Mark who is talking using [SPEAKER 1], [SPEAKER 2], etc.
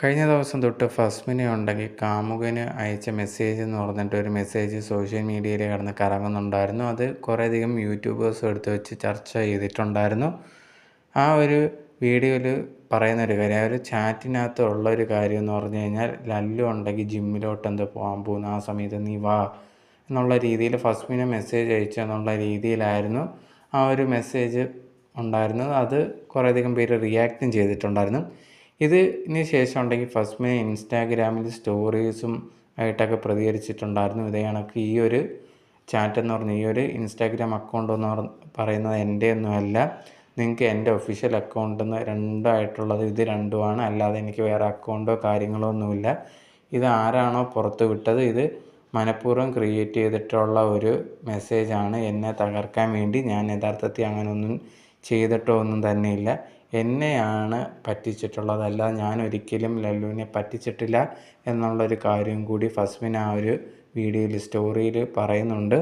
[SPEAKER 1] കഴിഞ്ഞ ദിവസം തൊട്ട് ഫസ്മിനെ ഉണ്ടെങ്കിൽ കാമുകന് അയച്ച മെസ്സേജ് എന്ന് പറഞ്ഞിട്ട് ഒരു മെസ്സേജ് സോഷ്യൽ മീഡിയയിൽ കിടന്ന് കറങ്ങുന്നുണ്ടായിരുന്നു. അത് കുറേയധികം യൂട്യൂബേഴ്സും എടുത്ത് വെച്ച് ചർച്ച ചെയ്തിട്ടുണ്ടായിരുന്നു. ആ ഒരു വീഡിയോയിൽ പറയുന്നൊരു കാര്യം, ആ ഒരു ചാറ്റിനകത്തുള്ള ഒരു കാര്യം എന്ന് പറഞ്ഞു കഴിഞ്ഞാൽ, ലല്ലു ഉണ്ടെങ്കിൽ ജിമ്മിലോട്ട് എന്തോ പോകാൻ പോകുന്നു, ആ സമയത്ത് നീ വാ എന്നുള്ള രീതിയിൽ ഫസ്മിനെ മെസ്സേജ് അയച്ചു എന്നുള്ള രീതിയിലായിരുന്നു ആ ഒരു മെസ്സേജ് ഉണ്ടായിരുന്നത്. അത് കുറേയധികം പേര് റിയാക്റ്റും ചെയ്തിട്ടുണ്ടായിരുന്നു. ഇതിന് ശേഷം ഉണ്ടെങ്കിൽ ഫസ്മിനെ ഇൻസ്റ്റാഗ്രാമിൽ സ്റ്റോറീസും ആയിട്ടൊക്കെ പ്രതികരിച്ചിട്ടുണ്ടായിരുന്നു. ഇതേ കണക്ക് ഈ ഒരു ചാറ്റ് എന്ന് പറഞ്ഞ ഈ ഒരു ഇൻസ്റ്റാഗ്രാം അക്കൗണ്ട് എന്ന് പറയുന്നത് എൻ്റെ ഒന്നുമല്ല, നിങ്ങൾക്ക് എൻ്റെ ഒഫീഷ്യൽ അക്കൗണ്ട് എന്ന് രണ്ടായിട്ടുള്ളത് ഇത് രണ്ടുമാണ്, അല്ലാതെ എനിക്ക് വേറെ അക്കൗണ്ടോ കാര്യങ്ങളോ ഒന്നുമില്ല. ഇത് ആരാണോ പുറത്ത് വിട്ടത്, ഇത് മനഃപൂർവ്വം ക്രിയേറ്റ് ചെയ്തിട്ടുള്ള ഒരു മെസ്സേജാണ് എന്നെ തകർക്കാൻ വേണ്ടി. ഞാൻ യഥാർത്ഥത്തിൽ അങ്ങനെയൊന്നും ചെയ്തിട്ടോ ഒന്നും തന്നെയില്ല. എന്നെയാണ് പറ്റിച്ചിട്ടുള്ളത്, അല്ല ഞാൻ ഒരിക്കലും ലല്ലുവിനെ പറ്റിച്ചിട്ടില്ല എന്നുള്ളൊരു കാര്യം കൂടി ഫസ്മിൻ ആ ഒരു വീഡിയോയിൽ സ്റ്റോറിയിൽ പറയുന്നുണ്ട്.